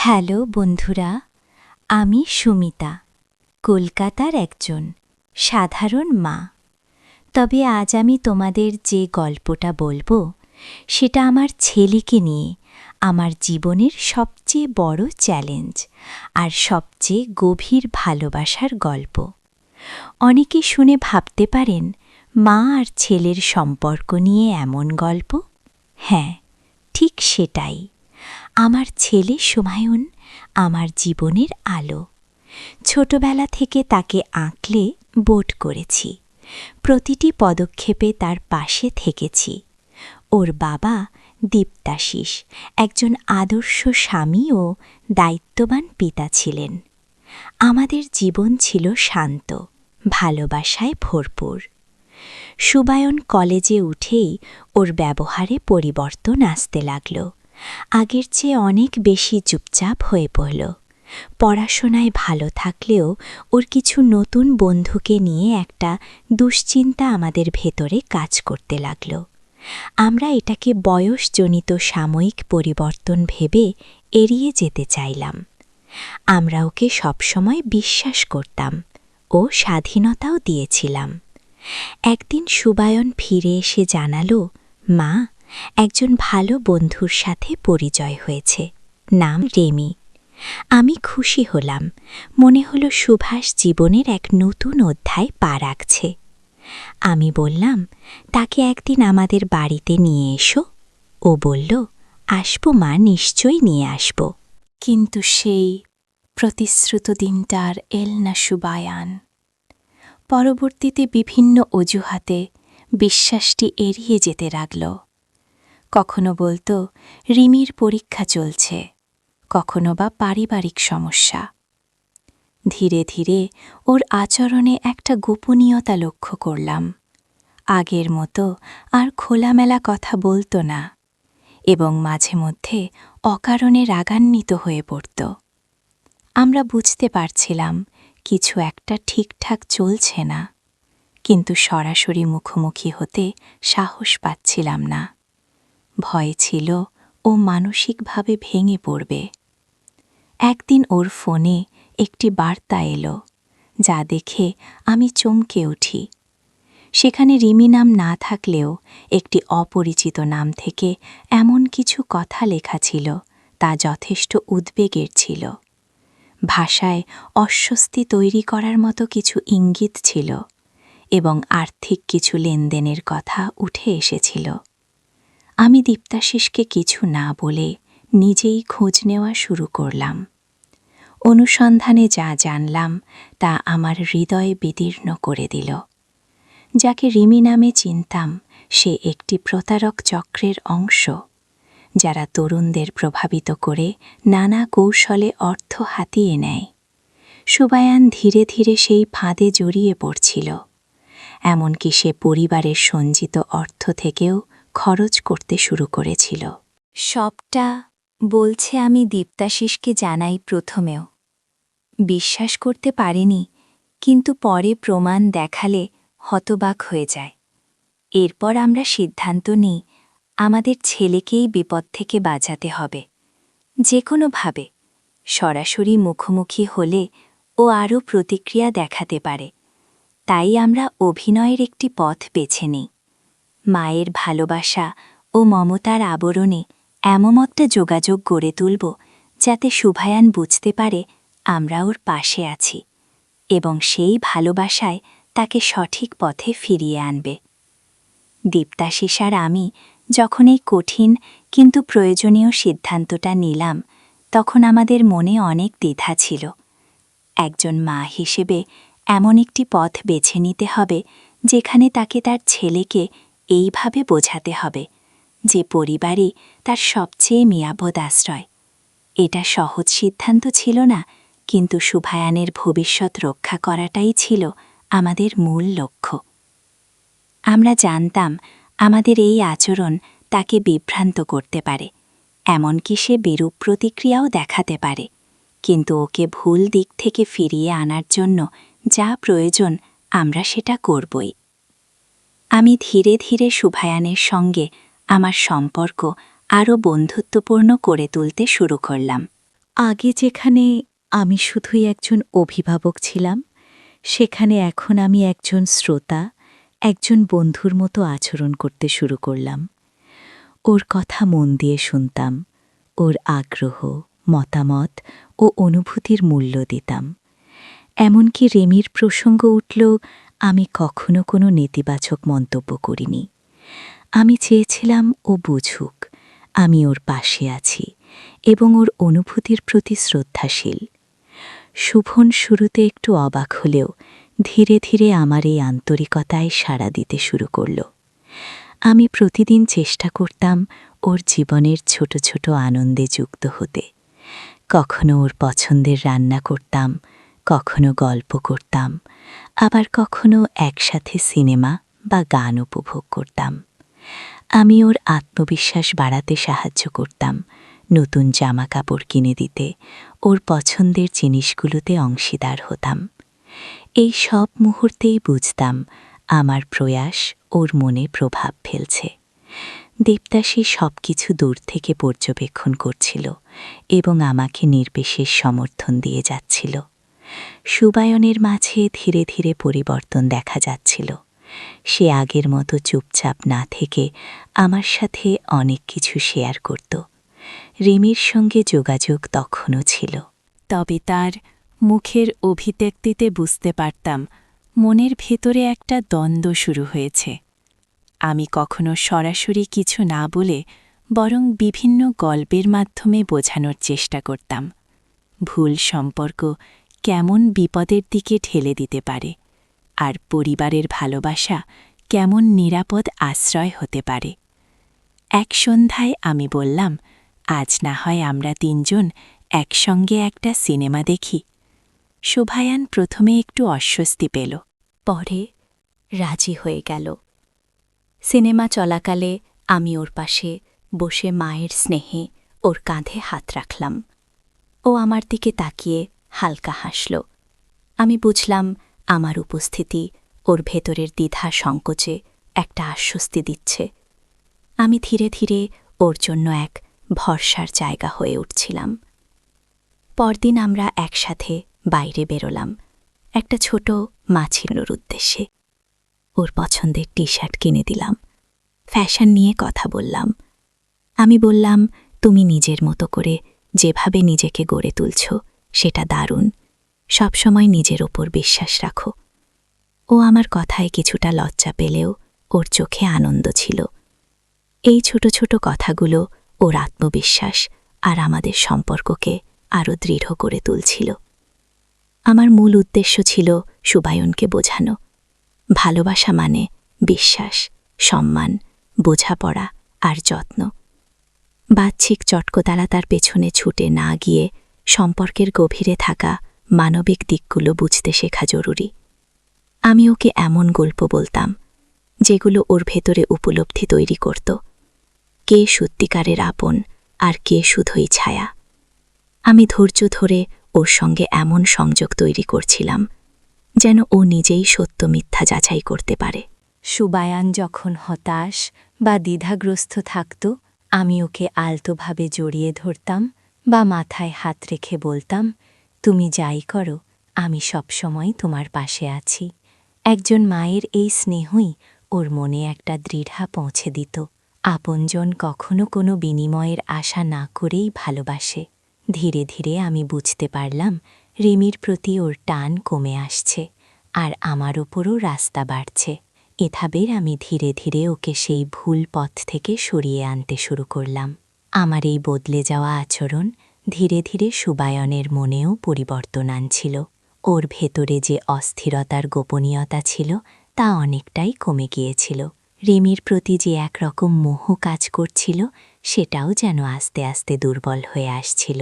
Hello বন্ধুরা, আমি সুমিতা, কলকাতার একজন সাধারণ মা। তবে আজ আমি তোমাদের যে গল্পটা বলবো সেটা আমার ছেলেকে নিয়ে, আমার জীবনের সবচেয়ে বড় চ্যালেঞ্জ আর সবচেয়ে গভীর ভালোবাসার গল্প। অনেকে শুনে ভাবতে পারেন মা আর ছেলের সম্পর্ক নিয়ে এমন গল্প। হ্যাঁ, ঠিক সেটাই। আমার ছেলে সুমায়ুন আমার জীবনের আলো। ছোটবেলা থেকে তাকে আঁকলে বোট করেছি, প্রতিটি পদক্ষেপে তার পাশে থেকেছি। ওর বাবা দীপ্তাশিস একজন আদর্শ স্বামী ও দায়িত্ববান পিতা ছিলেন। আমাদের জীবন ছিল শান্ত, ভালোবাসায় ভরপুর। সুবায়ন কলেজে উঠেই ওর ব্যবহারে পরিবর্তন আসতে লাগল। আগের চেয়ে অনেক বেশি চুপচাপ হয়ে পড়ল। পড়াশোনায় ভালো থাকলেও ওর কিছু নতুন বন্ধুকে নিয়ে একটা দুশ্চিন্তা আমাদের ভেতরে কাজ করতে লাগল। আমরা এটাকে বয়সজনিত সাময়িক পরিবর্তন ভেবে এড়িয়ে যেতে চাইলাম। আমরা ওকে সবসময় বিশ্বাস করতাম ও স্বাধীনতাও দিয়েছিলাম। একদিন সুবায়ন ফিরে এসে জানালো, মা, একজন ভালো বন্ধুর সাথে পরিচয় হয়েছে, নাম রেমি। আমি খুশি হলাম, মনে হলো সুভাষ জীবনের এক নতুন অধ্যায় পা রাখছে। আমি বললাম, তাকে একদিন আমাদের বাড়িতে নিয়ে এসো। ও বলল, আসবো মা, নিশ্চয়ই নিয়ে আসব। কিন্তু সেই প্রতিশ্রুত দিনটা আর এল না সুবায়ান। পরবর্তীতে বিভিন্ন অজুহাতে বিশ্বাসটি এড়িয়ে যেতে লাগল। কখনো বলতো রিমির পরীক্ষা চলছে, কখনো বা পারিবারিক সমস্যা। ধীরে ধীরে ওর আচরণে একটা গোপনীয়তা লক্ষ্য করলাম। আগের মতো আর খোলামেলা কথা বলতো না এবং মাঝে মধ্যে অকারণে রাগান্বিত হয়ে পড়ত। আমরা বুঝতে পারছিলাম কিছু একটা ঠিকঠাক চলছে না, কিন্তু সরাসরি মুখোমুখি হতে সাহস পাচ্ছিলাম না। ভয় ছিল ও মানসিকভাবে ভেঙে পড়বে। একদিন ওর ফোনে একটি বার্তা এলো, যা দেখে আমি চমকে উঠি। সেখানে রিমি নাম না থাকলেও একটি অপরিচিত নাম থেকে এমন কিছু কথা লেখা ছিল তা যথেষ্ট উদ্বেগের ছিল। ভাষায় অস্বস্তি তৈরি করার মতো কিছু ইঙ্গিত ছিল এবং আর্থিক কিছু লেনদেনের কথা উঠে এসেছিল। আমি দীপ্তাশিসকে কিছু না বলে নিজেই খোঁজ নেওয়া শুরু করলাম। অনুসন্ধানে যা জানলাম তা আমার হৃদয় বিদীর্ণ করে দিল। যাকে রিমি নামে চিনতাম, সে একটি প্রতারক চক্রের অংশ, যারা তরুণদের প্রভাবিত করে নানা কৌশলে অর্থ হাতিয়ে নেয়। সুবায়ান ধীরে ধীরে সেই ফাঁদে জড়িয়ে পড়ছিল। এমনকি সে পরিবারের সঞ্চিত অর্থ থেকেও খরচ করতে শুরু করেছিল। সবটা বলছে আমি দীপ্তাশিসকে জানাই প্রথমেও। বিশ্বাস করতে পারিনি, কিন্তু পরে প্রমাণ দেখালে হতবাক হয়ে যায়। এরপর আমরা সিদ্ধান্ত নিই আমাদের ছেলেকেই বিপদ থেকে বাঁচাতে হবে, যে কোনোভাবে। সরাসরি মুখোমুখি হলে ও আরও প্রতিক্রিয়া দেখাতে পারে। তাই আমরা অভিনয়ের একটি পথ বেছে নিই। মায়ের ভালোবাসা ও মমতার আবরণে এমন একটা যোগাযোগ গড়ে তুলব যাতে সুভায়ান বুঝতে পারে আমরা ওর পাশে আছি এবং সেই ভালোবাসায় তাকে সঠিক পথে ফিরিয়ে আনবে। দীপ্তাশিস আর আমি যখন এই কঠিন কিন্তু প্রয়োজনীয় সিদ্ধান্তটা নিলাম, তখন আমাদের মনে অনেক দ্বিধা ছিল। একজন মা হিসেবে এমন একটি পথ বেছে নিতে হবে যেখানে তাকে তার ছেলেকে এইভাবে বোঝাতে হবে যে পরিবারই তার সবচেয়ে নিরাপদ আশ্রয়। এটা সহজ সিদ্ধান্ত ছিল না, কিন্তু সুভায়ানের ভবিষ্যৎ রক্ষা করাটাই ছিল আমাদের মূল লক্ষ্য। আমরা জানতাম আমাদের এই আচরণ তাকে বিভ্রান্ত করতে পারে, এমনকি সে বিরূপ প্রতিক্রিয়াও দেখাতে পারে, কিন্তু ওকে ভুল দিক থেকে ফিরিয়ে আনার জন্য যা প্রয়োজন আমরা সেটা করবই। আমি ধীরে ধীরে সুভায়ানের সঙ্গে আমার সম্পর্ক আরও বন্ধুত্বপূর্ণ করে তুলতে শুরু করলাম। আগে যেখানে আমি শুধুই একজন অভিভাবক ছিলাম, সেখানে এখন আমি একজন শ্রোতা, একজন বন্ধুর মতো আচরণ করতে শুরু করলাম। ওর কথা মন দিয়ে শুনতাম, ওর আগ্রহ, মতামত ও অনুভূতির মূল্য দিতাম। এমনকি রেমির প্রসঙ্গ উঠলেও আমি কখনো কোনো নেতিবাচক মন্তব্য করিনি। আমি চেয়েছিলাম ও বুঝুক আমি ওর পাশে আছি এবং ওর অনুভূতির প্রতি শ্রদ্ধাশীল। শুভন শুরুতে একটু অবাক হলেও ধীরে ধীরে আমার এই আন্তরিকতায় সাড়া দিতে শুরু করল। আমি প্রতিদিন চেষ্টা করতাম ওর জীবনের ছোট ছোট আনন্দে যুক্ত হতে। কখনো ওর পছন্দের রান্না করতাম, কখনো গল্প করতাম, আবার কখনো একসাথে সিনেমা বা গান উপভোগ করতাম। আমি ওর আত্মবিশ্বাস বাড়াতে সাহায্য করতাম, নতুন জামা কাপড় কিনে দিতে, ওর পছন্দের জিনিসগুলোতে অংশীদার হতাম। এই সব মুহূর্তেই বুঝতাম আমার প্রয়াস ওর মনে প্রভাব ফেলছে। দেবদাসী সব কিছু দূর থেকে পর্যবেক্ষণ করছিল এবং আমাকে নির্বিশেষ সমর্থন দিয়ে যাচ্ছিল। সুবায়নের মাঝে ধীরে ধীরে পরিবর্তন দেখা যাচ্ছিল। সে আগের মতো চুপচাপ না থেকে আমার সাথে অনেক কিছু শেয়ার করত। রিমির সঙ্গে যোগাযোগ তখনও ছিল, তবে তার মুখের অভিব্যক্তিতে বুঝতে পারতাম মনের ভেতরে একটা দ্বন্দ্ব শুরু হয়েছে। আমি কখনো সরাসরি কিছু না বলে বরং বিভিন্ন গল্পের মাধ্যমে বোঝানোর চেষ্টা করতাম ভুল সম্পর্ক কেমন বিপদের দিকে ঠেলে দিতে পারে, আর পরিবারের ভালোবাসা কেমন নিরাপদ আশ্রয় হতে পারে। এক সন্ধ্যায় আমি বললাম, আজ না হয় আমরা তিনজন একসঙ্গে একটা সিনেমা দেখি। শোভায়ান প্রথমে একটু অস্বস্তি পেল, পরে রাজি হয়ে গেল। সিনেমা চলাকালে আমি ওর পাশে বসে মায়ের স্নেহে ওর কাঁধে হাত রাখলাম। ও আমার দিকে তাকিয়ে হালকা হাসল। আমি বুঝলাম আমার উপস্থিতি ওর ভেতরের দ্বিধা সংকোচে একটা আশ্বস্তি দিচ্ছে। আমি ধীরে ধীরে ওর জন্য এক ভরসার জায়গা হয়ে উঠছিলাম। পরদিন আমরা একসাথে বাইরে বেরোলাম, একটা ছোট মাছিনোর উদ্দেশ্যে। ওর পছন্দের টি শার্ট কিনে দিলাম, ফ্যাশন নিয়ে কথা বললাম। আমি বললাম, তুমি নিজের মতো করে যেভাবে নিজেকে গড়ে তুলছ সেটা দারুণ, সবসময় নিজের ওপর বিশ্বাস রাখো। ও আমার কথায় কিছুটা লজ্জা পেলেও ওর চোখে আনন্দ ছিল। এই ছোট ছোট কথাগুলো ওর আত্মবিশ্বাস আর আমাদের সম্পর্ককে আরও দৃঢ় করে তুলছিল। আমার মূল উদ্দেশ্য ছিল সুবায়নকে বোঝানো, ভালোবাসা মানে বিশ্বাস, সম্মান, বোঝাপড়া আর যত্ন। বাহ্যিক চটকদারাতার পেছনে ছুটে না গিয়ে সম্পর্কের গভীরে থাকা মানবিক দিকগুলো বুঝতে শেখা জরুরি। আমি ওকে এমন গল্প বলতাম যেগুলো ওর ভেতরে উপলব্ধি তৈরি করত, কে সত্যিকারের আপন আর কে শুধুই ছায়া। আমি ধৈর্য ধরে ওর সঙ্গে এমন সংযোগ তৈরি করছিলাম যেন ও নিজেই সত্য মিথ্যা যাচাই করতে পারে। সুবায়ান যখন হতাশ বা দ্বিধাগ্রস্ত থাকত, আমি ওকে আলতোভাবে জড়িয়ে ধরতাম বা মাথায় হাত রেখে বলতাম, তুমি যাই করো, আমি সবসময় তোমার পাশে আছি। একজন মায়ের এই স্নেহই ওর মনে একটা দৃঢ়া পৌঁছে দিত। আপনজন কখনো কোনো বিনিময়ের আশা না করেই ভালোবাসে। ধীরে ধীরে আমি বুঝতে পারলাম রিমির প্রতি ওর টান কমে আসছে, আর আমার ওপরও রাস্তা বাড়ছে। এভাবেই আমি ধীরে ধীরে ওকে সেই ভুল পথ থেকে সরিয়ে আনতে শুরু করলাম। আমার এই বদলে যাওয়া আচরণ ধীরে ধীরে সুবায়নের মনেও পরিবর্তন আনছিল। ওর ভেতরে যে অস্থিরতার গোপনীয়তা ছিল তা অনেকটাই কমে গিয়েছিল। রিমির প্রতি যে একরকম মোহ কাজ করছিল সেটাও যেন আস্তে আস্তে দুর্বল হয়ে আসছিল।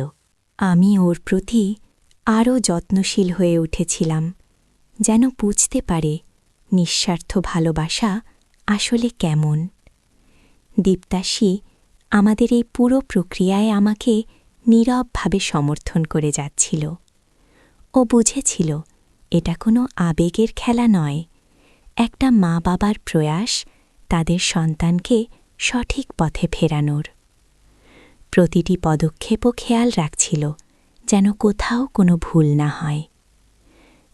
আমি ওর প্রতি আরও যত্নশীল হয়ে উঠেছিলাম, যেন বুঝতে পারে নিঃস্বার্থ ভালোবাসা আসলে কেমন। দীপ্তাশী আমাদের এই পুরো প্রক্রিয়ায় আমাকে নীরবভাবে সমর্থন করে যাচ্ছিল। ও বুঝেছিল এটা কোনো আবেগের খেলা নয়, একটা মা বাবার প্রয়াস তাদের সন্তানকে সঠিক পথে ফেরানোর। প্রতিটি পদক্ষেপও খেয়াল রাখছিল যেন কোথাও কোনো ভুল না হয়।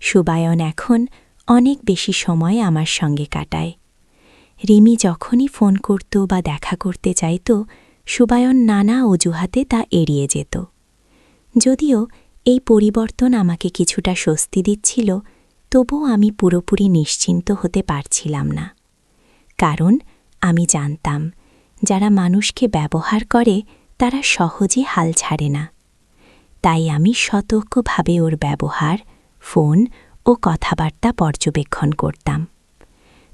সুবায়ন এখন অনেক বেশি সময় আমার সঙ্গে কাটায়। রিমি যখনই ফোন করত বা দেখা করতে চাইত, সুবায়ন নানা অজুহাতে তা এড়িয়ে যেত। যদিও এই পরিবর্তন আমাকে কিছুটা স্বস্তি দিচ্ছিল, তবুও আমি পুরোপুরি নিশ্চিন্ত হতে পারছিলাম না। কারণ আমি জানতাম, যারা মানুষকে ব্যবহার করে তারা সহজে হাল ছাড়ে না। তাই আমি সতর্কভাবে ওর ব্যবহার, ফোন ও কথাবার্তা পর্যবেক্ষণ করতাম,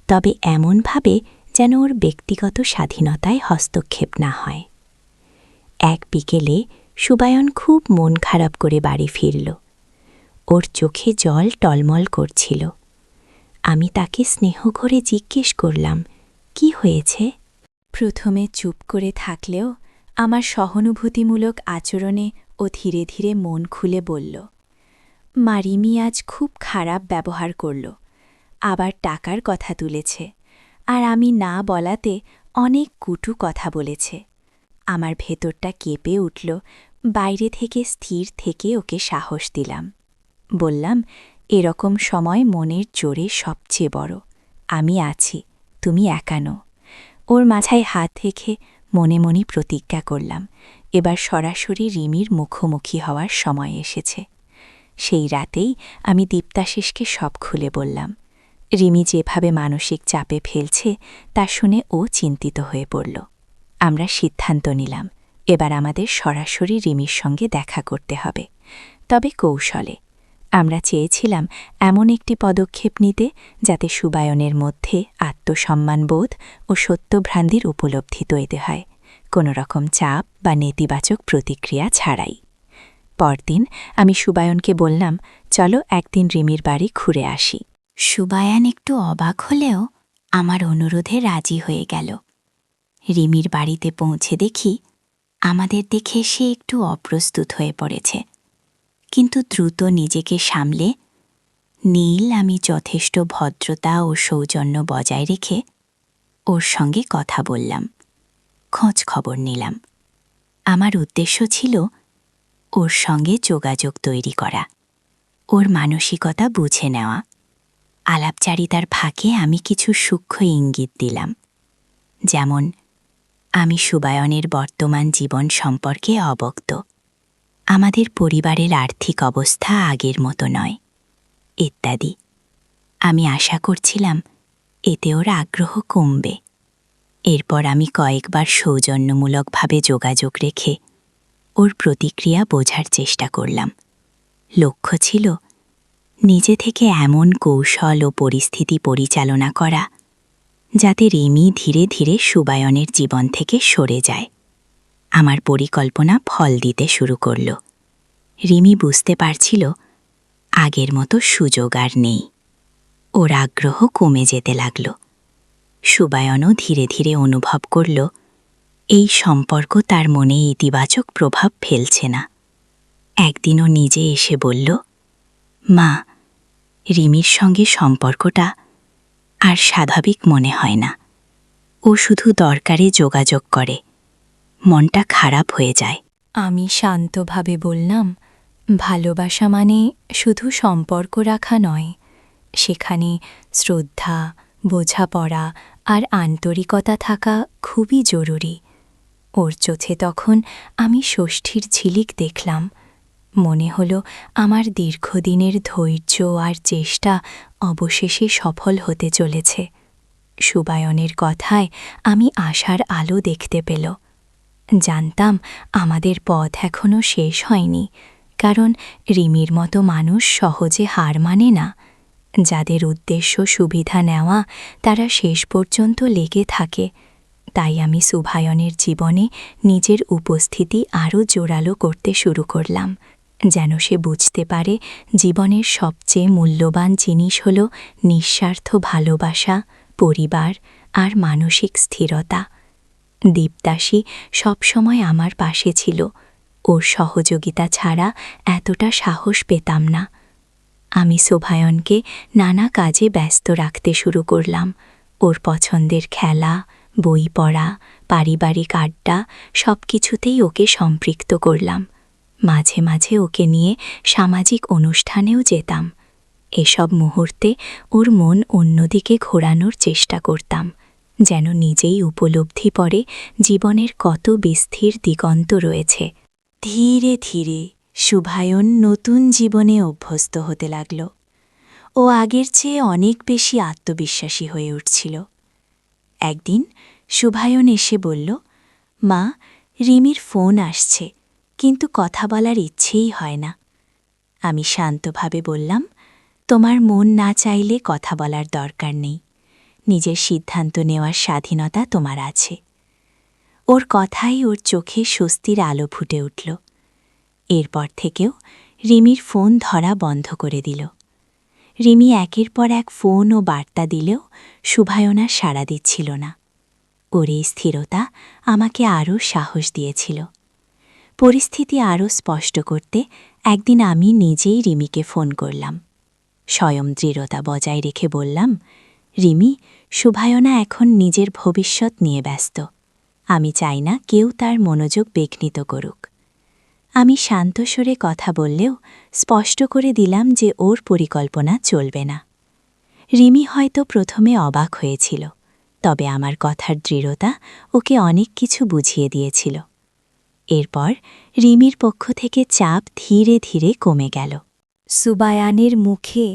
তবে এমনভাবে যেন ওর ব্যক্তিগত স্বাধীনতায় হস্তক্ষেপ না হয়। এক বিকেলে সুবায়ন খুব মন খারাপ করে বাড়ি ফিরল। ওর চোখে জল টলমল করছিল। আমি তাকে স্নেহ করে জিজ্ঞেস করলাম, কি হয়েছে? প্রথমে চুপ করে থাকলেও আমার সহানুভূতিমূলক আচরণে ও ধীরে ধীরে মন খুলে বলল, মা, রিমি আজ খুব খারাপ ব্যবহার করল, আবার টাকার কথা তুলেছে, আর আমি না বলাতে অনেক কটু কথা বলেছে। আমার ভেতরটা কেঁপে উঠল। বাইরে থেকে স্থির থেকে ওকে সাহস দিলাম। বললাম, এরকম সময় মনের জোরে সবচেয়ে বড়। আমি আছি, তুমি একা নও। ওর মাথায় হাত রেখে মনে মনে প্রতিজ্ঞা করলাম, এবার সরাসরি রিমির মুখোমুখি হওয়ার সময় এসেছে। সেই রাতেই আমি দীপ্তাশিসকে সব খুলে বললাম। রিমি যেভাবে মানসিক চাপে ফেলছে তা শুনে ও চিন্তিত হয়ে পড়ল। আমরা সিদ্ধান্ত নিলাম, এবার আমাদের সরাসরি রিমির সঙ্গে দেখা করতে হবে, তবে কৌশলে। আমরা চেয়েছিলাম এমন একটি পদক্ষেপ নিতে যাতে সুবায়নের মধ্যে আত্মসম্মানবোধ ও সত্যভ্রান্তির উপলব্ধি তৈরি হয়, কোনো রকম চাপ বা নেতিবাচক প্রতিক্রিয়া ছাড়াই। পরদিন আমি সুবায়নকে বললাম, চলো একদিন রিমির বাড়ি ঘুরে আসি। সুবায়ন একটু অবাক হলেও আমার অনুরোধে রাজি হয়ে গেল। রিমির বাড়িতে পৌঁছে দেখি আমাদের দেখে সে একটু অপ্রস্তুত হয়ে পড়েছে, কিন্তু দ্রুত নিজেকে সামলে আমি যথেষ্ট ভদ্রতা ও সৌজন্য বজায় রেখে ওর সঙ্গে কথা বললাম, খোঁজ খবর নিলাম। আমার উদ্দেশ্য ছিল ওর সঙ্গে যোগাযোগ তৈরি করা, ওর মানসিকতা বুঝে নেওয়া। আলাপচারিতার ফাঁকে আমি কিছু সূক্ষ্ম ইঙ্গিত দিলাম, যেমন আমি সুবায়নের বর্তমান জীবন সম্পর্কে অবগত, আমাদের পরিবারের আর্থিক অবস্থা আগের মতো নয়, ইত্যাদি। আমি আশা করছিলাম এতে ওর আগ্রহ কমবে। এরপর আমি কয়েকবার সৌজন্যমূলকভাবে যোগাযোগ রেখে ওর প্রতিক্রিয়া বোঝার চেষ্টা করলাম। লক্ষ্য ছিল নিজে থেকে এমন কৌশল ও পরিস্থিতি পরিচালনা করা যাতে রিমি ধীরে ধীরে সুবায়নের জীবন থেকে সরে যায়। আমার পরিকল্পনা ফল দিতে শুরু করল। রিমি বুঝতে পারছিল আগের মতো সুযোগ আর নেই। ওর আগ্রহ কমে যেতে লাগল। সুবায়নও ধীরে ধীরে অনুভব করল এই সম্পর্ক তার মনে ইতিবাচক প্রভাব ফেলছে না। একদিনও নিজে এসে বলল, মা, রিমির সঙ্গে সম্পর্কটা আর স্বাভাবিক মনে হয় না। ও শুধু দরকারে যোগাযোগ করে, মনটা খারাপ হয়ে যায়। আমি শান্তভাবে বললাম, ভালোবাসা মানে শুধু সম্পর্ক রাখা নয়, সেখানে শ্রদ্ধা, বোঝাপড়া আর আন্তরিকতা থাকা খুবই জরুরি। ওর চোখে তখন আমি ষষ্ঠীর ঝিলিক দেখলাম। মনে হলো আমার দীর্ঘদিনের ধৈর্য আর চেষ্টা অবশেষে সফল হতে চলেছে। সুবায়নের কথায় আমি আশার আলো দেখতে পেল। জানতাম আমাদের পথ এখনও শেষ হয়নি, কারণ রিমির মতো মানুষ সহজে হার মানে না। যাদের উদ্দেশ্য সুবিধা নেওয়া তারা শেষ পর্যন্ত লেগে থাকে। তাই আমি সুবায়নের জীবনে নিজের উপস্থিতি আরও জোরালো করতে শুরু করলাম, যেন সে বুঝতে পারে জীবনের সবচেয়ে মূল্যবান জিনিস হল নিঃস্বার্থ ভালোবাসা, পরিবার আর মানসিক স্থিরতা। দীপ্তাশী সবসময় আমার পাশে ছিল। ওর সহযোগিতা ছাড়া এতটা সাহস পেতাম না। আমি সুবায়নকে নানা কাজে ব্যস্ত রাখতে শুরু করলাম। ওর পছন্দের খেলা, বই পড়া, পারিবারিক আড্ডা সব কিছুতেই ওকে সম্পৃক্ত করলাম। মাঝে মাঝে ওকে নিয়ে সামাজিক অনুষ্ঠানেও যেতাম। এসব মুহূর্তে ওর মন অন্যদিকে ঘোরানোর চেষ্টা করতাম, যেন নিজেই উপলব্ধি পড়ে জীবনের কত বিস্থির দিগন্ত রয়েছে। ধীরে ধীরে শুভায়ন নতুন জীবনে অভ্যস্ত হতে লাগল। ও আগের চেয়ে অনেক বেশি আত্মবিশ্বাসী হয়ে উঠছিল। একদিন শুভায়ন এসে বলল, মা, রিমির ফোন আসছে, কিন্তু কথা বলার ইচ্ছেই হয় না। আমি শান্তভাবে বললাম, তোমার মন না চাইলে কথা বলার দরকার নেই। নিজের সিদ্ধান্ত নেওয়ার স্বাধীনতা তোমার আছে। ওর কথাই ওর চোখে স্বস্তির আলো ফুটে উঠল। এরপর থেকেও রিমির ফোন ধরা বন্ধ করে দিল। রিমি একের পর এক ফোন ও বার্তা দিলেও শুভায়না সাড়া দিচ্ছিল না। ওর এই স্থিরতা আমাকে আরও সাহস দিয়েছিল। পরিস্থিতি আরও স্পষ্ট করতে একদিন আমি নিজেই রিমিকে ফোন করলাম। স্বয়ং দৃঢ়তা বজায় রেখে বললাম, রিমি, শুভায়না এখন নিজের ভবিষ্যৎ নিয়ে ব্যস্ত। আমি চাই না কেউ তার মনোযোগ বিঘ্নিত করুক। আমি শান্ত স্বরে কথা বললেও স্পষ্ট করে দিলাম যে ওর পরিকল্পনা চলবে না। রিমি হয়তো প্রথমে অবাক হয়েছিল, তবে আমার কথার দৃঢ়তা ওকে অনেক কিছু বুঝিয়ে দিয়েছিল। এরপর রিমির পক্ষ থেকে চাপ ধীরে ধীরে কমে গেল। সুবায়ানের মুখে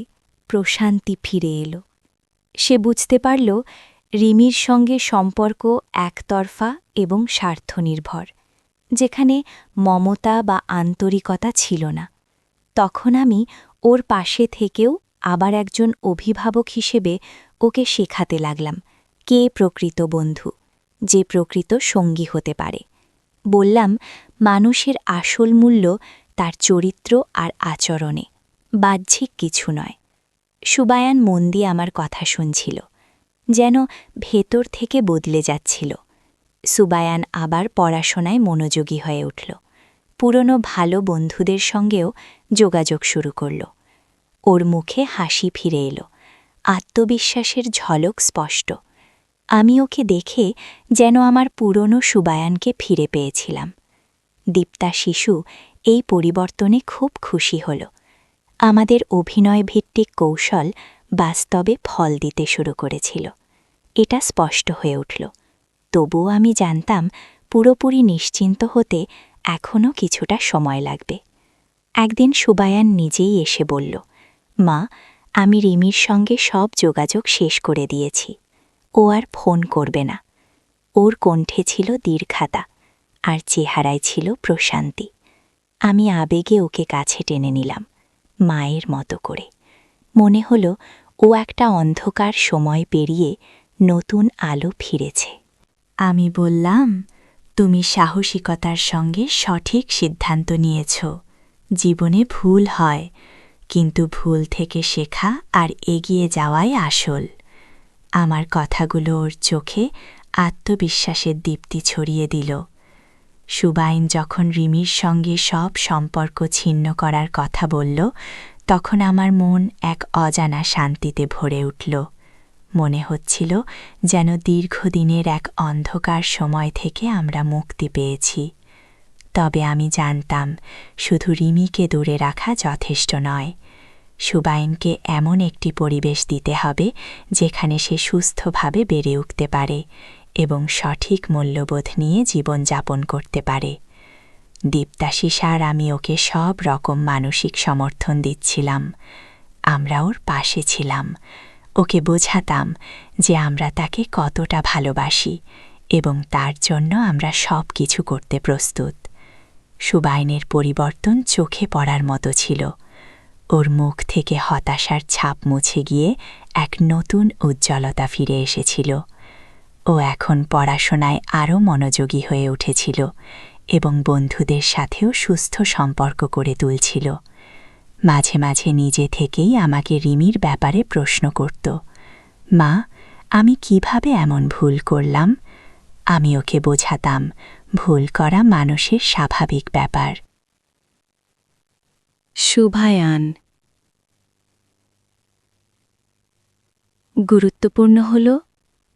প্রশান্তি ফিরে এলো। সে বুঝতে পারল রিমির সঙ্গে সম্পর্ক একতরফা এবং স্বার্থনির্ভর, যেখানে মমতা বা আন্তরিকতা ছিল না। তখন আমি ওর পাশে থেকেও আবার একজন অভিভাবক হিসেবে ওকে শেখাতে লাগলাম কে প্রকৃত বন্ধু, যে প্রকৃত সঙ্গী হতে পারে। বললাম, মানুষের আসল মূল্য তার চরিত্র আর আচরণে, বাহ্যিক কিছু নয়। সুবায়ান মন দিয়ে আমার কথা শুনছিল, যেন ভেতর থেকে বদলে যাচ্ছিল। সুবায়ান আবার পড়াশোনায় মনোযোগী হয়ে উঠল। পুরনো ভালো বন্ধুদের সঙ্গেও যোগাযোগ শুরু করল। ওর মুখে হাসি ফিরে এলো, আত্মবিশ্বাসের ঝলক স্পষ্ট। আমি ওকে দেখে যেন আমার পুরনো সুবায়ানকে ফিরে পেয়েছিলাম। দীপ্তা শিশু এই পরিবর্তনে খুব খুশি হল। আমাদের অভিনয়ভিত্তিক কৌশল বাস্তবে ফল দিতে শুরু করেছিল, এটা স্পষ্ট হয়ে উঠল। তবুও আমি জানতাম পুরোপুরি নিশ্চিন্ত হতে এখনও কিছুটা সময় লাগবে। একদিন সুবায়ান নিজেই এসে বলল, মা, আমি রিমির সঙ্গে সব যোগাযোগ শেষ করে দিয়েছি। ও আর ফোন করবে না। ওর কণ্ঠে ছিল দীর্ঘতা, আর চেহারায় ছিল প্রশান্তি। আমি আবেগে ওকে কাছে টেনে নিলাম, মায়ের মতো করে। মনে হলো ও একটা অন্ধকার সময় পেরিয়ে নতুন আলো ফিরেছে। আমি বললাম, তুমি সাহসিকতার সঙ্গে সঠিক সিদ্ধান্ত নিয়েছ। জীবনে ভুল হয়, কিন্তু ভুল থেকে শেখা আর এগিয়ে যাওয়াই আসল। আমার কথাগুলো ওর চোখে আত্মবিশ্বাসের দীপ্তি ছড়িয়ে দিল। সুবাইন যখন রিমির সঙ্গে সব সম্পর্ক ছিন্ন করার কথা বলল, তখন আমার মন এক অজানা শান্তিতে ভরে উঠল। মনে হচ্ছিল যেন দীর্ঘদিনের এক অন্ধকার সময় থেকে আমরা মুক্তি পেয়েছি। তবে আমি জানতাম শুধু রিমিকে দূরে রাখা যথেষ্ট নয়। সুবাইনকে এমন একটি পরিবেশ দিতে হবে যেখানে সে সুস্থভাবে বেড়ে উঠতে পারে এবং সঠিক মূল্যবোধ নিয়ে জীবনযাপন করতে পারে। দীপ্তাশিস আর আমি ওকে সব রকম মানসিক সমর্থন দিচ্ছিলাম। আমরা ওর পাশে ছিলাম, ওকে বোঝাতাম যে আমরা তাকে কতটা ভালোবাসি এবং তার জন্য আমরা সব কিছু করতে প্রস্তুত। সুবাইনের পরিবর্তন চোখে পড়ার মতো ছিল। ওর মুখ থেকে হতাশার ছাপ মুছে গিয়ে এক নতুন উজ্জ্বলতা ফিরে এসেছিল। ও এখন পড়াশোনায় আরও মনোযোগী হয়ে উঠেছিল এবং বন্ধুদের সাথেও সুস্থ সম্পর্ক করে তুলছিল। মাঝে মাঝে নিজে থেকেই আমাকে রিমির ব্যাপারে প্রশ্ন করত, মা, আমি কিভাবে এমন ভুল করলাম? আমি ওকে বোঝাতাম ভুল করা মানুষের স্বাভাবিক ব্যাপার। শুভায়ান, গুরুত্বপূর্ণ হল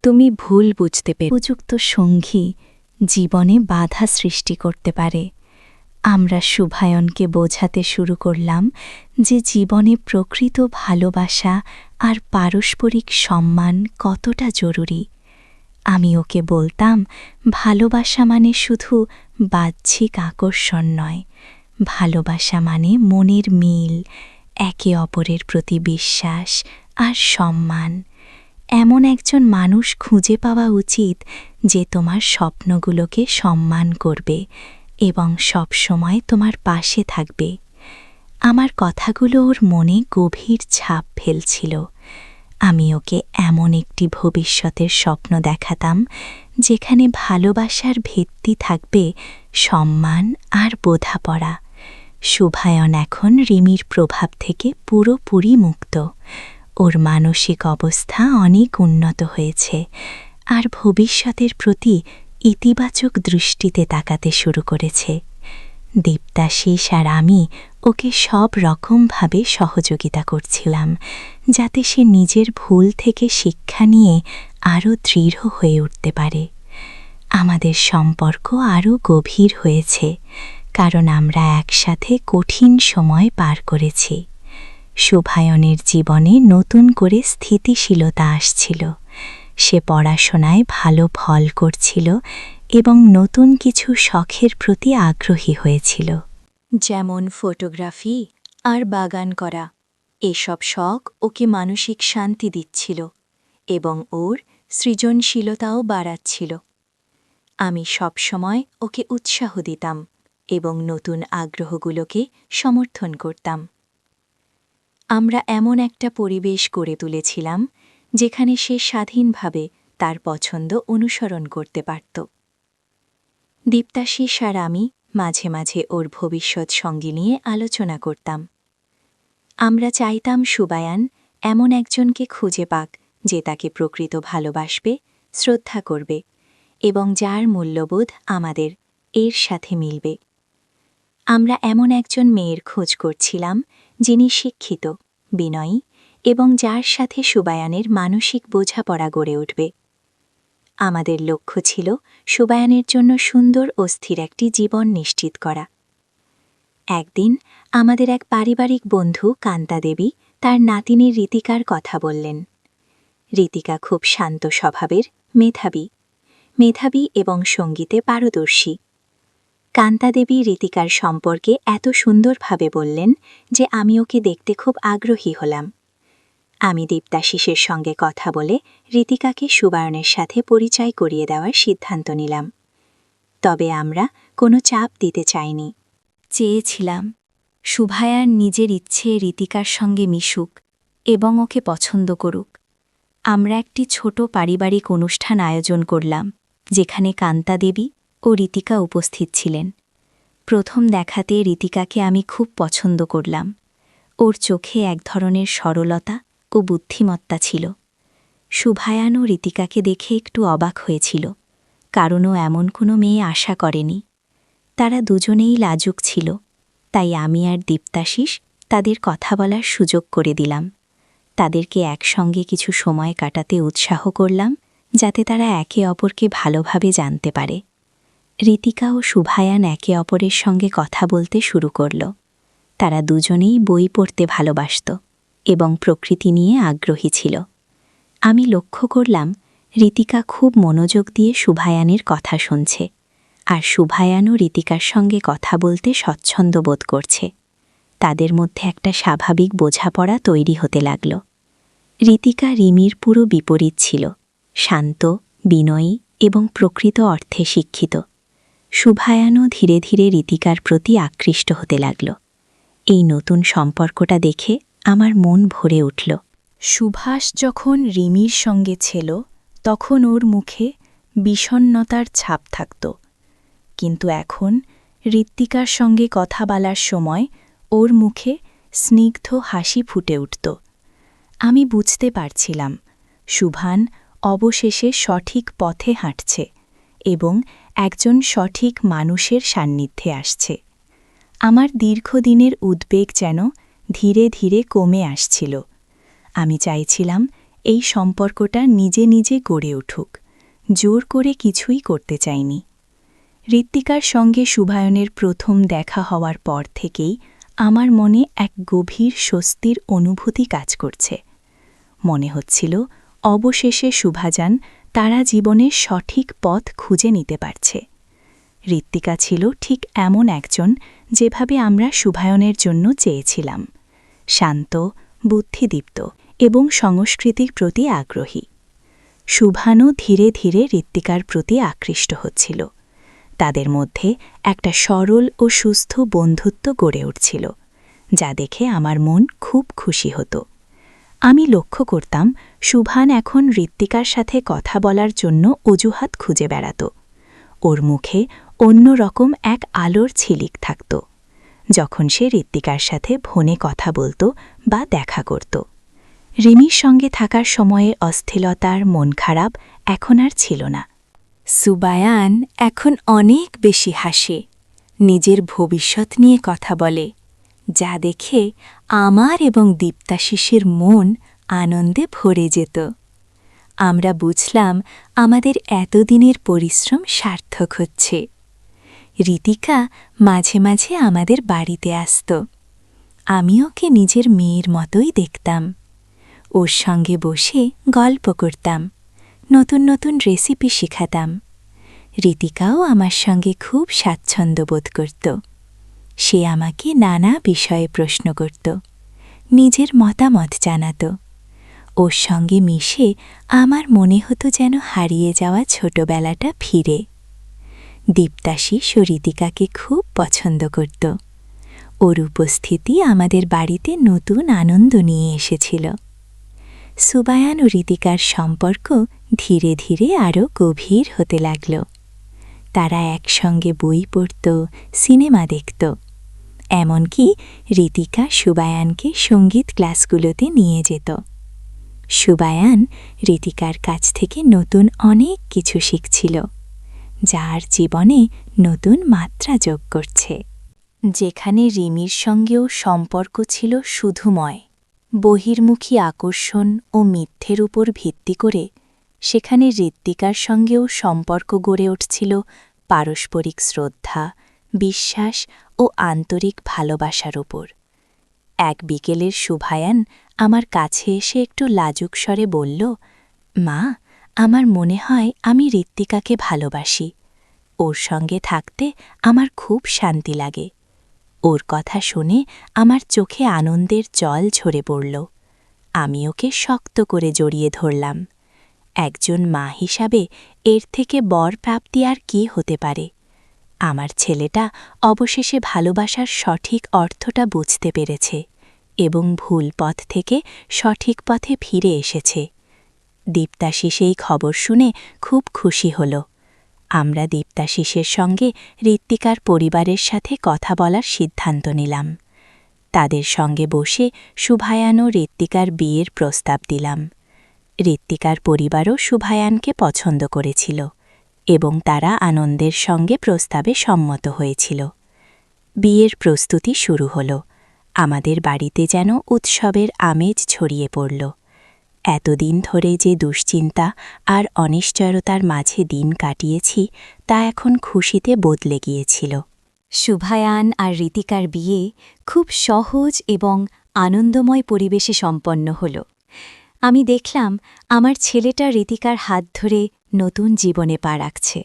তুমি ভুল বুঝতে পেরে উপযুক্ত সঙ্গী জীবনে বাধা সৃষ্টি করতে পারে। আমরা শুভায়নকে বোঝাতে শুরু করলাম যে জীবনে প্রকৃত ভালোবাসা আর পারস্পরিক সম্মান কতটা জরুরি। আমি ওকে বলতাম, ভালোবাসা মানে শুধু বাহ্যিক আকর্ষণ নয়, ভালোবাসা মানে মনের মিল, একে অপরের প্রতি বিশ্বাস আর সম্মান। এমন একজন মানুষ খুঁজে পাওয়া উচিত যে তোমার স্বপ্নগুলোকে সম্মান করবে এবং সব সময় তোমার পাশে থাকবে। আমার কথাগুলো ওর মনে গভীর ছাপ ফেলছিল। আমি ওকে এমন একটি ভবিষ্যতের স্বপ্ন দেখাতাম যেখানে ভালোবাসার ভিত্তি থাকবে সম্মান আর বোঝাপড়া। শুভায়ন এখন রিমির প্রভাব থেকে পুরোপুরি মুক্ত। ওর মানসিক অবস্থা অনেক উন্নত হয়েছে আর ভবিষ্যতের প্রতি ইতিবাচক দৃষ্টিতে তাকাতে শুরু করেছে। দীপ্তাশিস আর আমি ওকে সব রকমভাবে সহযোগিতা করছিলাম যাতে সে নিজের ভুল থেকে শিক্ষা নিয়ে আরও দৃঢ় হয়ে উঠতে পারে। আমাদের সম্পর্ক আরও গভীর হয়েছে কারণ আমরা একসাথে কঠিন সময় পার করেছি। শুভায়নের জীবনে নতুন করে স্থিতিশীলতা আসছিল। সে পড়াশোনায় ভালো ফল করছিল এবং নতুন কিছু শখের প্রতি আগ্রহী হয়েছিল, যেমন ফটোগ্রাফি আর বাগান করা। এসব শখ ওকে মানসিক শান্তি দিচ্ছিল এবং ওর সৃজনশীলতাও বাড়াচ্ছিল। আমি সবসময় ওকে উৎসাহ দিতাম এবং নতুন আগ্রহগুলোকে সমর্থন করতাম। আমরা এমন একটা পরিবেশ গড়ে তুলেছিলাম যেখানে সে স্বাধীনভাবে তার পছন্দ অনুসরণ করতে পারত। দীপ্তাশিস আর আমি মাঝে মাঝে ওর ভবিষ্যৎ সঙ্গী নিয়ে আলোচনা করতাম। আমরা চাইতাম শুভায়ন এমন একজনকে খুঁজে পাক যে তাকে প্রকৃত ভালোবাসবে, শ্রদ্ধা করবে এবং যার মূল্যবোধ আমাদের এর সাথে মিলবে। আমরা এমন একজন মেয়ের খোঁজ করছিলাম যিনি শিক্ষিত, বিনয়ী এবং যার সাথে শুভায়নের মানসিক বোঝাপড়া গড়ে উঠবে। আমাদের লক্ষ্য ছিল শুভায়নের জন্য সুন্দর ও স্থির একটি জীবন নিশ্চিত করা। একদিন আমাদের এক পারিবারিক বন্ধু কান্তা দেবী তার নাতিনীর ঋতিকার কথা বললেন। ঋতিকা খুব শান্ত স্বভাবের, মেধাবী এবং সঙ্গীতে পারদর্শী। কান্তা দেবী ঋতিকার সম্পর্কে এত সুন্দরভাবে বললেন যে আমি ওকে দেখতে খুব আগ্রহী হলাম। আমি দীপ্তাশিসের সঙ্গে কথা বলে ঋতিকাকে শুভায়নের সাথে পরিচয় করিয়ে দেওয়ার সিদ্ধান্ত নিলাম। তবে আমরা কোনো চাপ দিতে চাইনি। চেয়েছিলাম শুভায়ন নিজের ইচ্ছে ঋতিকার সঙ্গে মিশুক এবং ওকে পছন্দ করুক। আমরা একটি ছোট পারিবারিক অনুষ্ঠান আয়োজন করলাম যেখানে কান্তা দেবী ও ঋতিকা উপস্থিত ছিলেন। প্রথম দেখাতে ঋতিকাকে আমি খুব পছন্দ করলাম। ওর চোখে এক ধরনের সরলতা ও বুদ্ধিমত্তা ছিল। শুভায়ন ও ঋতিকাকে দেখে একটু অবাক হয়েছিল, কারণ ও এমন কোনো মেয়ে আশা করেনি। তারা দুজনেই লাজুক ছিল, তাই আমি আর দীপ্তাশিস তাদের কথা বলার সুযোগ করে দিলাম। তাদেরকে একসঙ্গে কিছু সময় কাটাতে উৎসাহ করলাম যাতে তারা একে অপরকে ভালোভাবে জানতে পারে। ঋতিকা ও শুভায়ন একে অপরের সঙ্গে কথা বলতে শুরু করল। তারা দুজনেই বই পড়তে ভালোবাসত এবং প্রকৃতি নিয়ে আগ্রহী ছিল। আমি লক্ষ্য করলাম ঋতিকা খুব মনোযোগ দিয়ে শুভায়নের কথা শুনছে, আর শুভায়নও ঋতিকার সঙ্গে কথা বলতে স্বচ্ছন্দ বোধ করছে। তাদের মধ্যে একটা স্বাভাবিক বোঝাপড়া তৈরি হতে লাগল। ঋতিকা রিমির পুরো বিপরীত ছিল, শান্ত, বিনয়ী এবং প্রকৃত অর্থে শিক্ষিত। শুভায়নও ধীরে ধীরে ঋতিকার প্রতি আকৃষ্ট হতে লাগল। এই নতুন সম্পর্কটা দেখে আমার মন ভরে উঠল। সুভাষ যখন রিমির সঙ্গে ছিল তখন ওর মুখে বিষণ্ণতার ছাপ থাকত, কিন্তু এখন ঋত্বিকার সঙ্গে কথা বলার সময় ওর মুখে স্নিগ্ধ হাসি ফুটে উঠত। আমি বুঝতে পারছিলাম শুভান অবশেষে সঠিক পথে হাঁটছে এবং একজন সঠিক মানুষের সান্নিধ্যে আসছে। আমার দীর্ঘদিনের উদ্বেগ যেন ধীরে ধীরে কমে আসছিল। আমি চাইছিলাম এই সম্পর্কটা নিজে নিজে গড়ে উঠুক, জোর করে কিছুই করতে চাইনি। ঋত্বিকার সঙ্গে শুভায়নের প্রথম দেখা হওয়ার পর থেকেই আমার মনে এক গভীর স্বস্তির অনুভূতি কাজ করছে। মনে হচ্ছিল অবশেষে শুভাজান তারা জীবনের সঠিক পথ খুঁজে নিতে পারছে। ঋত্বিকা ছিল ঠিক এমন একজন যেভাবে আমরা শুভায়নের জন্য চেয়েছিলাম, শান্ত, বুদ্ধিদীপ্ত এবং সংস্কৃতির প্রতি আগ্রহী। শুভানও ধীরে ধীরে ঋত্বিকার প্রতি আকৃষ্ট হচ্ছিল। তাদের মধ্যে একটা সরল ও সুস্থ বন্ধুত্ব গড়ে উঠছিল, যা দেখে আমার মন খুব খুশি হতো। আমি লক্ষ্য করতাম শুভান এখন ঋত্বিকার সাথে কথা বলার জন্য অজুহাত খুঁজে বেড়াত। ওর মুখে অন্যরকম এক আলোর ঝিলিক থাকত যখন সে ঋত্বিকার সাথে ফোনে কথা বলত বা দেখা করত। রিমির সঙ্গে থাকার সময়ে অস্থিরতার মন খারাপ এখন আর ছিল না। সুবায়ান এখন অনেক বেশি হাসে, নিজের ভবিষ্যৎ নিয়ে কথা বলে, যা দেখে আমার এবং দীপ্তাশিসের মন আনন্দে ভরে যেত। আমরা বুঝলাম আমাদের এতদিনের পরিশ্রম সার্থক হচ্ছে। ঋতিকা মাঝে মাঝে আমাদের বাড়িতে আসত। আমি ওকে নিজের মেয়ের মতোই দেখতাম। ওর সঙ্গে বসে গল্প করতাম, নতুন নতুন রেসিপি শেখাতাম। ঋতিকাও আমার সঙ্গে খুব স্বাচ্ছন্দ্য বোধ করত। সে আমাকে নানা বিষয়ে প্রশ্ন করত, নিজের মতামত জানাত। ওর সঙ্গে মিশে আমার মনে হতো যেন হারিয়ে যাওয়া ছোটবেলাটা ফিরে। দীপ্তাশিস ও ঋতিকাকে খুব পছন্দ করত। ওর উপস্থিতি আমাদের বাড়িতে নতুন আনন্দ নিয়ে এসেছিল। সুবায়ান ও ঋতিকার সম্পর্ক ধীরে ধীরে আরও গভীর হতে লাগল। তারা একসঙ্গে বই পড়ত, সিনেমা দেখত। এমনকি ঋতিকা সুবায়ানকে সঙ্গীত ক্লাসগুলোতে নিয়ে যেত। সুবায়ান ঋতিকার কাছ থেকে নতুন অনেক কিছু শিখছিল, যার জীবনে নতুন মাত্রা যোগ করছে। যেখানে রিমির সঙ্গেও সম্পর্ক ছিল শুধুময়, বহির্মুখী আকর্ষণ ও মিথ্যের উপর ভিত্তি করে, সেখানে ঋত্বিকার সঙ্গেও সম্পর্ক গড়ে উঠছিল পারস্পরিক শ্রদ্ধা, বিশ্বাস ও আন্তরিক ভালোবাসার উপর। এক বিকেলের শুভায়ান আমার কাছে এসে একটু লাজুক স্বরে বলল, মা, আমার মনে হয় আমি ঋত্বিকাকে ভালোবাসি। ওর সঙ্গে থাকতে আমার খুব শান্তি লাগে। ওর কথা শুনে আমার চোখে আনন্দের জল ঝরে পড়ল। আমি ওকে শক্ত করে জড়িয়ে ধরলাম। একজন মা হিসাবে এর থেকে বর প্রাপ্তি আর কি হতে পারে? আমার ছেলেটা অবশেষে ভালোবাসার সঠিক অর্থটা বুঝতে পেরেছে এবং ভুল পথ থেকে সঠিক পথে ফিরে এসেছে। দীপ্তাশিস এই খবর শুনে খুব খুশি হল। আমরা দীপ্তাশিসের সঙ্গে ঋত্বিকার পরিবারের সাথে কথা বলার সিদ্ধান্ত নিলাম। তাদের সঙ্গে বসে শুভায়ান ও ঋত্বিকার বিয়ের প্রস্তাব দিলাম। ঋত্বিকার পরিবারও শুভায়ানকে পছন্দ করেছিল এবং তারা আনন্দের সঙ্গে প্রস্তাবে সম্মত হয়েছিল। বিয়ের প্রস্তুতি শুরু হল। আমাদের বাড়িতে যেন উৎসবের আমেজ ছড়িয়ে পড়ল। এতদিন ধরে যে দুশ্চিন্তা আর অনিশ্চয়তার মাঝে দিন কাটিয়েছি, তা এখন খুশিতে বদলে গিয়েছিল। শুভায়ান আর ঋতিকার বিয়ে খুব সহজ এবং আনন্দময় পরিবেশে সম্পন্ন হল। আমি দেখলাম আমার ছেলেটা ঋতিকার হাত ধরে নতুন জীবনে পা রাখছে।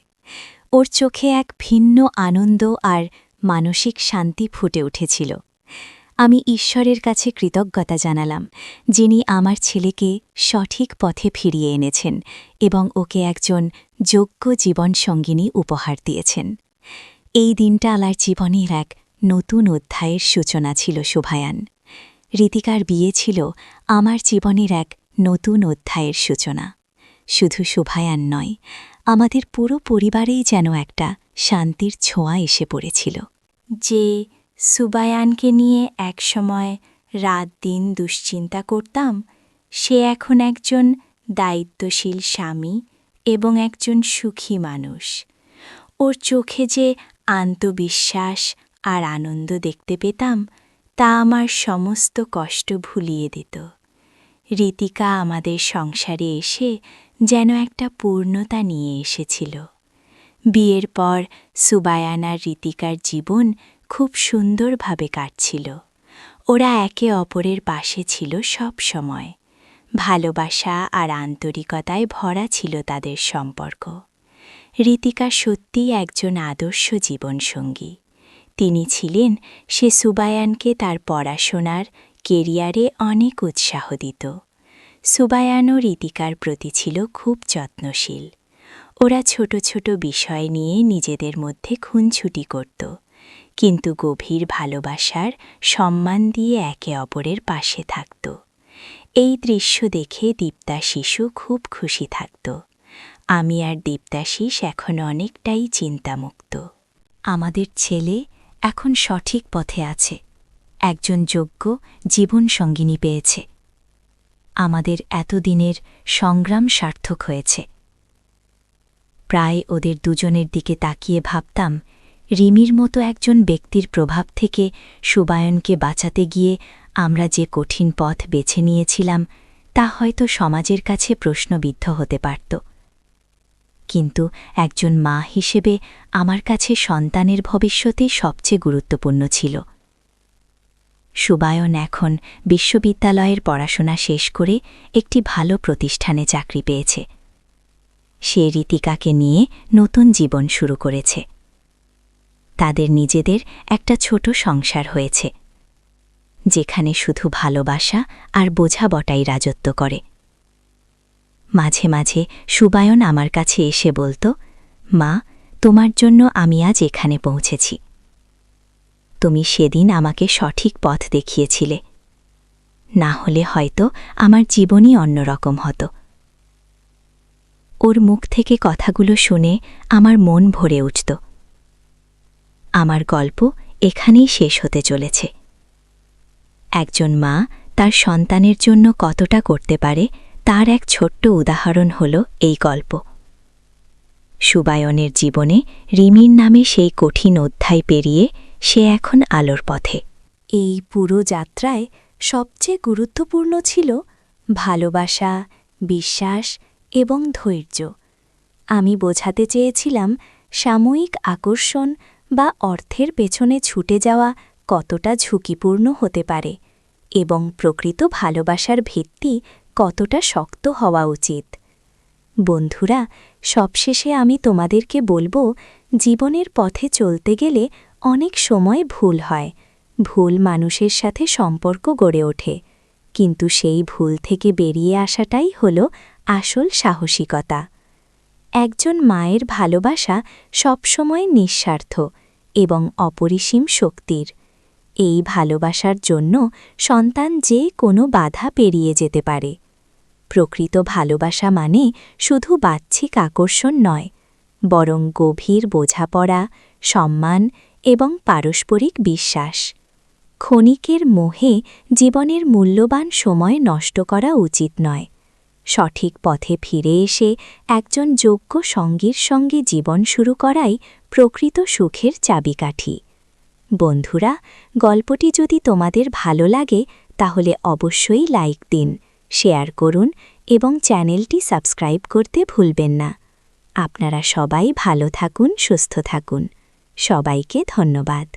ওর চোখে এক ভিন্ন আনন্দ আর মানসিক শান্তি ফুটে উঠেছিল। আমি ঈশ্বরের কাছে কৃতজ্ঞতা জানালাম, যিনি আমার ছেলেকে সঠিক পথে ফিরিয়ে এনেছেন এবং ওকে একজন যোগ্য জীবনসঙ্গিনী উপহার দিয়েছেন। এই দিনটা আমার জীবনের এক নতুন অধ্যায়ের সূচনা ছিল। শুভায়ান, ঋতিকার বিয়ে ছিল আমার জীবনের এক নতুন অধ্যায়ের সূচনা। শুধু শুভায়ান নয়, আমাদের পুরো পরিবারেই যেন একটা শান্তির ছোঁয়া এসে পড়েছিল। যে সুবায়ানকে নিয়ে একসময় রাত দিন দুশ্চিন্তা করতাম, সে এখন একজন দায়িত্বশীল স্বামী এবং একজন সুখী মানুষ। ওর চোখে যে আত্মবিশ্বাস আর আনন্দ দেখতে পেতাম, তা আমার সমস্ত কষ্ট ভুলিয়ে দিত। ঋতিকা আমাদের সংসারে এসে যেন একটা পূর্ণতা নিয়ে এসেছিল। বিয়ের পর সুবায়ান আর ঋতিকার জীবন খুব সুন্দরভাবে কাটছিল। ওরা একে অপরের পাশে ছিল সব সময়। ভালোবাসা আর আন্তরিকতায় ভরা ছিল তাদের সম্পর্ক। ঋতিকা সত্যিই একজন আদর্শ জীবনসঙ্গী। তিনি ছিলেন সে সুবায়ানকে তার পড়াশোনার কেরিয়ারে অনেক উৎসাহ দিত। সুবায়ানও ঋতিকার প্রতি ছিল খুব যত্নশীল। ওরা ছোট ছোট বিষয় নিয়ে নিজেদের মধ্যে খুনছুটি করত, কিন্তু গভীর ভালোবাসার সম্মান দিয়ে একে অপরের পাশে থাকত। এই দৃশ্য দেখে দীপ্তাশিসও খুব খুশি থাকত। আমি আর দীপ্তাশিস এখন অনেকটাই চিন্তামুক্ত। আমাদের ছেলে এখন সঠিক পথে আছে, একজন যোগ্য জীবনসঙ্গিনী পেয়েছে। আমাদের এতদিনের সংগ্রাম সার্থক হয়েছে। প্রায় ওদের দুজনের দিকে তাকিয়ে ভাবতাম, রিমির মতো একজন ব্যক্তির প্রভাব থেকে সুবায়নকে বাঁচাতে গিয়ে আমরা যে কঠিন পথ বেছে নিয়েছিলাম তা হয়তো সমাজের কাছে প্রশ্নবিদ্ধ হতে পারত। কিন্তু একজন মা হিসেবে আমার কাছে সন্তানের ভবিষ্যতে সবচেয়ে গুরুত্বপূর্ণ ছিল। সুবায়ন এখন বিশ্ববিদ্যালয়ের পড়াশোনা শেষ করে একটি ভালো প্রতিষ্ঠানে চাকরি পেয়েছে। সে ঋতিকাকে নিয়ে নতুন জীবন শুরু করেছে। তাদের নিজেদের একটা ছোট সংসার হয়েছে, যেখানে শুধু ভালোবাসা আর বোঝাবটাই রাজত্ব করে। মাঝে মাঝে সুবায়ন আমার কাছে এসে বলত, মা, তোমার জন্য আমি আজ এখানে পৌঁছেছি। তুমি সেদিন আমাকে সঠিক পথ দেখিয়েছিলে, না হলে হয়তো আমার জীবনই অন্যরকম হতো। ওর মুখ থেকে কথাগুলো শুনে আমার মন ভরে উঠত। আমার গল্প এখানেই শেষ হতে চলেছে। একজন মা তার সন্তানের জন্য কতটা করতে পারে তার এক ছোট্ট উদাহরণ হল এই গল্প। সুবায়নের জীবনে রিমির নামে সেই কঠিন অধ্যায় পেরিয়ে সে এখন আলোর পথে। এই পুরো যাত্রায় সবচেয়ে গুরুত্বপূর্ণ ছিল ভালোবাসা, বিশ্বাস এবং ধৈর্য। আমি বোঝাতে চেয়েছিলাম সাময়িক আকর্ষণ বা অর্থের পেছনে ছুটে যাওয়া কতটা ঝুঁকিপূর্ণ হতে পারে এবং প্রকৃত ভালোবাসার ভিত্তি কতটা শক্ত হওয়া উচিত। বন্ধুরা, সবশেষে আমি তোমাদেরকে বলবো, জীবনের পথে চলতে গেলে অনেক সময় ভুল হয়। ভুল মানুষের সাথে সম্পর্ক গড়ে ওঠে, কিন্তু সেই ভুল থেকে বেরিয়ে আসাটাই হল আসল সাহসিকতা। একজন মায়ের ভালোবাসা সবসময় নিঃস্বার্থ এবং অপরিসীম শক্তির। এই ভালোবাসার জন্য সন্তান যে কোনো বাধা পেরিয়ে যেতে পারে। প্রকৃত ভালোবাসা মানে শুধু বাহ্যিক আকর্ষণ নয়, বরং গভীর বোঝাপড়া, সম্মান এবং পারস্পরিক বিশ্বাস। ক্ষণিকের মোহে জীবনের মূল্যবান সময় নষ্ট করা উচিত নয়। সঠিক পথে ফিরে এসে একজন যোগ্য সঙ্গীর সঙ্গে জীবন শুরু করাই প্রকৃত সুখের চাবিকাঠি। বন্ধুরা, গল্পটি যদি তোমাদের ভালো লাগে তাহলে অবশ্যই লাইক দিন, শেয়ার করুন এবং চ্যানেলটি সাবস্ক্রাইব করতে ভুলবেন না। আপনারা সবাই ভালো থাকুন, সুস্থ থাকুন। সবাইকে ধন্যবাদ।